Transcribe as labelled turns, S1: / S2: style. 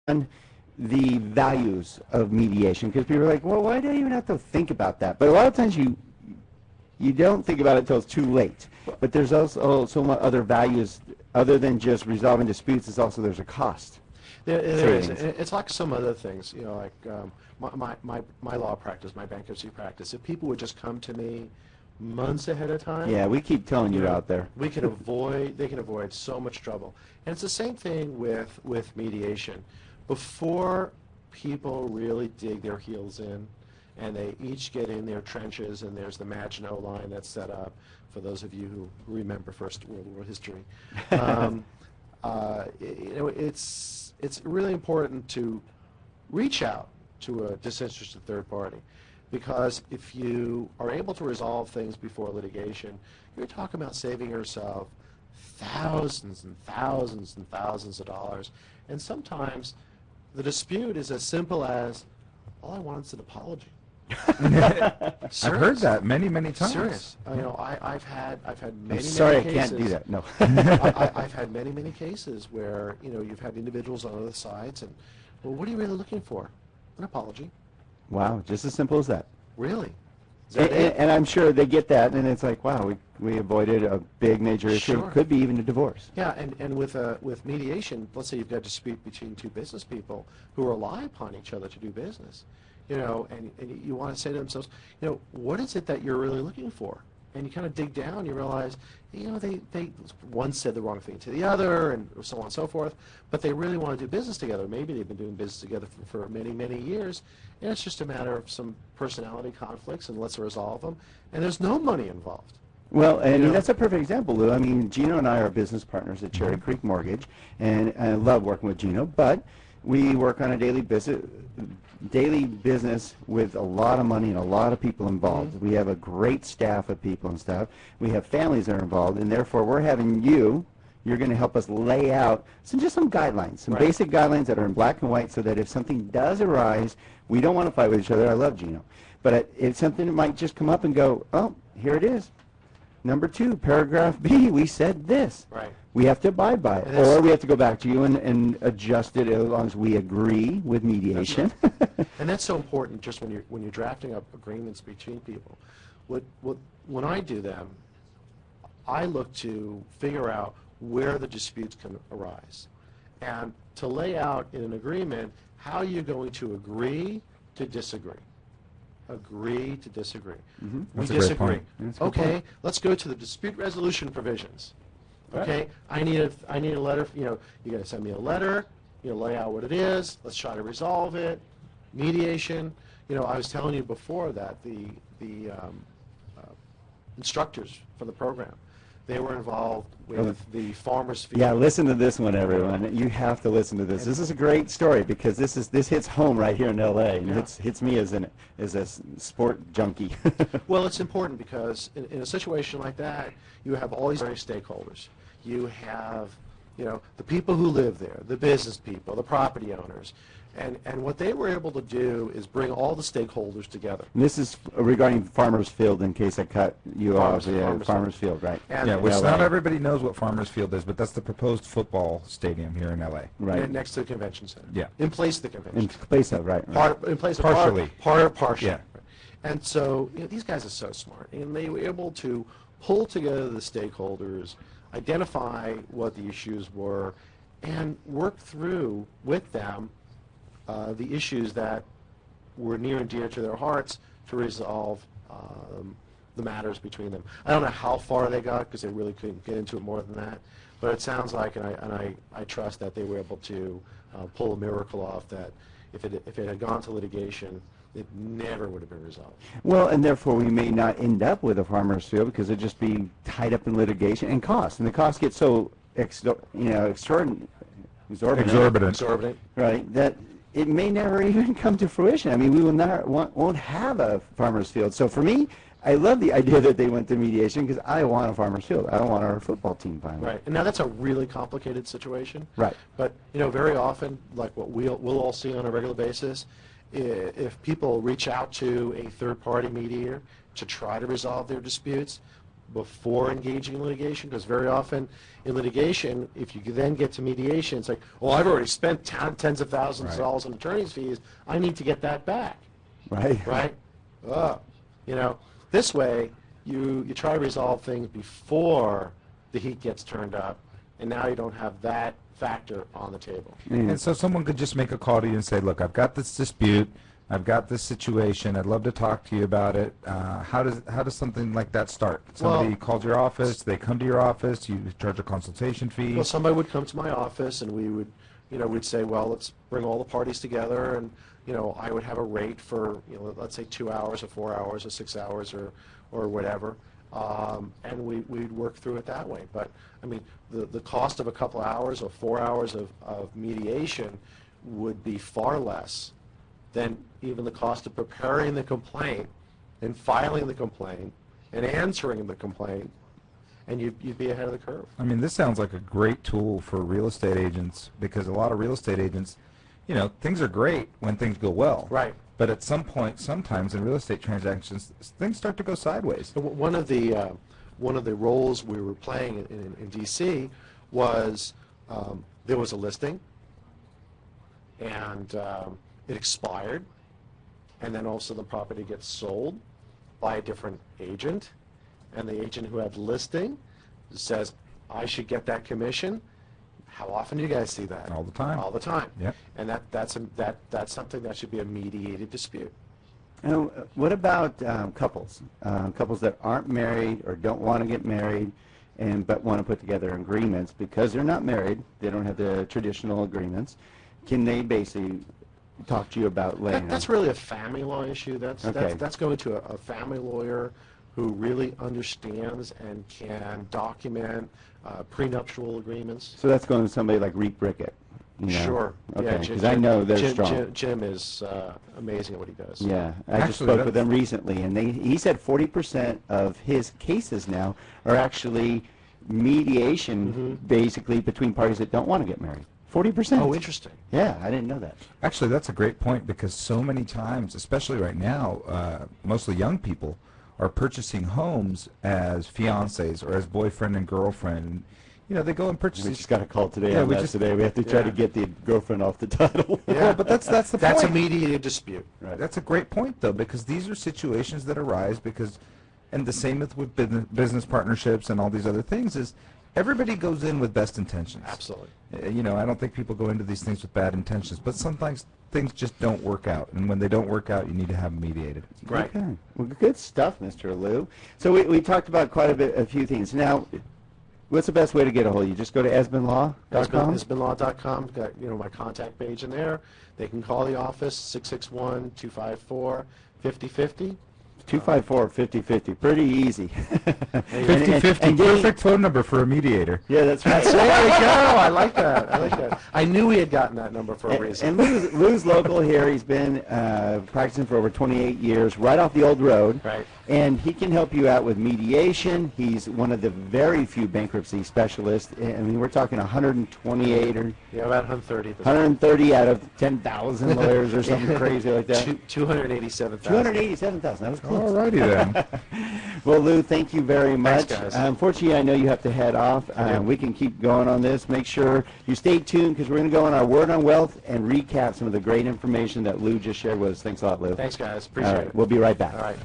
S1: on the values of mediation, because people are like, well, why do I even have to think about that? But a lot of times you don't think about it until it's too late. But there's also so much other values other than just resolving disputes. It's also there's a cost.
S2: There is. It's like some other things, you know, like my law practice, my bankruptcy practice. If people would just come to me months ahead of time.
S1: Yeah, we keep telling you out there.
S2: They can avoid so much trouble. And it's the same thing with mediation. Before people really dig their heels in and they each get in their trenches, and there's the Maginot Line that's set up, for those of you who remember First World War history. You know, it's really important to reach out to a disinterested third party, because if you are able to resolve things before litigation, you're talking about saving yourself thousands and thousands and thousands of dollars. And sometimes the dispute is as simple as, all I want is an apology.
S3: I've heard that many times.
S2: Serious. You know, I've had many
S1: Sorry,
S2: cases.
S1: I can't do that. No.
S2: I've had many cases where, you know, you've had individuals on other sides, and, well, what are you really looking for? An apology.
S1: Wow, just as simple as that.
S2: Really? Is that it?
S1: And I'm sure they get that, and it's like, wow, we avoided a big major issue.
S2: Sure.
S1: Could be even a divorce.
S2: Yeah, and with mediation, let's say you've got a dispute between two business people who rely upon each other to do business, you know, and you want to say to themselves, you know, what is it that you're really looking for? And you kind of dig down, you realize, you know, they one said the wrong thing to the other, and so on and so forth, but they really want to do business together. Maybe they've been doing business together for many years, and it's just a matter of some personality conflicts, and let's resolve them, and there's no money involved.
S1: Well, and that's a perfect example, Lou. I mean, Gino and I are business partners at Cherry Creek Mortgage, and I love working with Gino, but we work on a daily business with a lot of money and a lot of people involved. We have a great staff of people and stuff. We have families that are involved, and therefore we're having you're going to help us lay out some guidelines, some basic guidelines that are in black and white, so that if something does arise, we don't want to fight with each other. I love Gino. But if something might just come up and go, oh, here it is. Number 2, paragraph B, we said this.
S2: Right.
S1: We have to abide by it. Or we have to go back to you and adjust it as long as we agree with mediation.
S2: And that's so important just when you're drafting up agreements between people. When I do them, I look to figure out where the disputes can arise, and to lay out in an agreement how you're going to agree to disagree. Agree to disagree.
S1: Mm-hmm.
S2: We disagree. Okay, let's go to the dispute resolution provisions. Okay, I need a letter. You know, you got to send me a letter. You know, lay out what it is. Let's try to resolve it. Mediation. You know, I was telling you before that the instructors for the program, they were involved with the farmers' field.
S1: Yeah, listen to this one, everyone. You have to listen to this. This is a great story, because this hits home right here in L.A. and hits me as a sport junkie.
S2: Well, it's important because in a situation like that, you have all these various stakeholders. You have, you know, the people who live there, the business people, the property owners. And what they were able to do is bring all the stakeholders together.
S1: And this is regarding Farmers Field, in case I cut you off. Farmers Field, right.
S3: Yeah, which not everybody knows what Farmers Field is, but that's the proposed football stadium here in L.A.
S1: Right.
S2: Next to the convention center.
S3: Yeah.
S2: In place of the convention.
S1: In place of, right.
S2: In place of
S3: partially.
S2: Partially.
S3: Yeah.
S2: And so, you know, these guys are so smart, and they were able to pull together the stakeholders, identify what the issues were, and work through with them the issues that were near and dear to their hearts to resolve the matters between them. I don't know how far they got, because they really couldn't get into it more than that, but it sounds like, and I trust that they were able to pull a miracle off that if it had gone to litigation, it never would have been resolved.
S1: Well, and therefore we may not end up with a farmer's field, because it'd just be tied up in litigation and costs. And the costs get so exorbitant, right, that it may never even come to fruition. I mean, we won't have a farmer's field. So for me, I love the idea that they went to mediation, because I want a farmer's field. I want our football team finally.
S2: Right. And now that's a really complicated situation.
S1: Right.
S2: But, you know, very often, like what we'll all see on a regular basis, if people reach out to a third-party mediator to try to resolve their disputes, before engaging in litigation, because very often in litigation, if you then get to mediation, it's like, well, I've already spent tens of thousands of dollars on attorney's fees. I need to get that back.
S1: Right.
S2: Right? You know, this way, you try to resolve things before the heat gets turned up, and now you don't have that factor on the table.
S3: And so someone could just make a call to you and say, look, I've got this dispute, I've got this situation, I'd love to talk to you about it. How does something like that start? Somebody calls your office, they come to your office, you charge a consultation fee?
S2: Well, somebody would come to my office, and we would, we'd say, well, let's bring all the parties together, and, I would have a rate for, let's say 2 hours or 4 hours or 6 hours or whatever, and we'd work through it that way. But, I mean, the cost of a couple hours or 4 hours of mediation would be far less than even the cost of preparing the complaint and filing the complaint and answering the complaint, and you'd be ahead of the curve.
S3: I mean, this sounds like a great tool for real estate agents, because a lot of real estate agents, things are great when things go well.
S2: Right.
S3: But at some point, sometimes in real estate transactions, things start to go sideways.
S2: One of the roles we were playing in D.C. was there was a listing, and it expired, and then also the property gets sold by a different agent, and the agent who had the listing says, I should get that commission. How often do you guys see that?
S3: All the time.
S2: All the time.
S3: Yep.
S2: And that's something that should be a mediated dispute.
S1: And what about couples? Couples that aren't married or don't want to get married, but want to put together agreements because they're not married. They don't have the traditional agreements. Can they basically talk to you about laying?
S2: That's really a family law issue. That's going to a family lawyer who really understands and can document prenuptial agreements.
S1: So that's going to somebody like Reed Brickett.
S2: Sure.
S1: Okay, because I know they're strong.
S2: Jim is amazing at what he does.
S1: Yeah, I just spoke with them recently, and he said 40% of his cases now are actually mediation, basically, between parties that don't want to get married. 40%.
S2: Oh, interesting.
S1: Yeah, I didn't know that.
S3: Actually, that's a great point, because so many times, especially right now, mostly young people are purchasing homes as fiancés or as boyfriend and girlfriend. They go and purchase.
S1: We
S3: these.
S1: just got a call today on that today. We have to try to get the girlfriend off the title.
S2: Yeah,
S3: Well, but that's the point.
S2: That's a mediated dispute.
S1: Right.
S3: That's a great point, though, because these are situations that arise and the same with business partnerships and all these other things is everybody goes in with best intentions.
S2: Absolutely.
S3: I don't think people go into these things with bad intentions, but sometimes things just don't work out, and when they don't work out, you need to have them mediated.
S2: Right.
S1: Okay. Well, good stuff, Mr. Lou. So we talked about quite a few things. Now, what's the best way to get a hold of you? Just go to esbinlaw.com?
S2: Esbinlaw.com. Got my contact page in there. They can call the office 661-254-5050.
S1: 254-5050. Pretty easy.
S3: 50-50, perfect phone number for a mediator.
S1: Yeah, that's right.
S2: There we go. I like that. I knew we had gotten that number for a reason.
S1: And Lou's local here. He's been practicing for over 28 years, right off the old road.
S2: Right.
S1: And he can help you out with mediation. He's one of the very few bankruptcy specialists. I mean, we're talking 128 or
S2: Yeah, about 130.
S1: 130 out of 10,000 lawyers or something crazy like that.
S2: 287,000.
S1: 287,000. That was close.
S3: All righty then.
S1: Well, Lou, thank you very much.
S2: Thanks, guys.
S1: Unfortunately, I know you have to head off. We can keep going on this. Make sure you stay tuned, because we're going to go on our Word on Wealth and recap some of the great information that Lou just shared with us. Thanks a lot, Lou.
S2: Thanks, guys.
S1: All
S2: Appreciate
S1: right,
S2: it.
S1: we'll be right back.
S2: All right.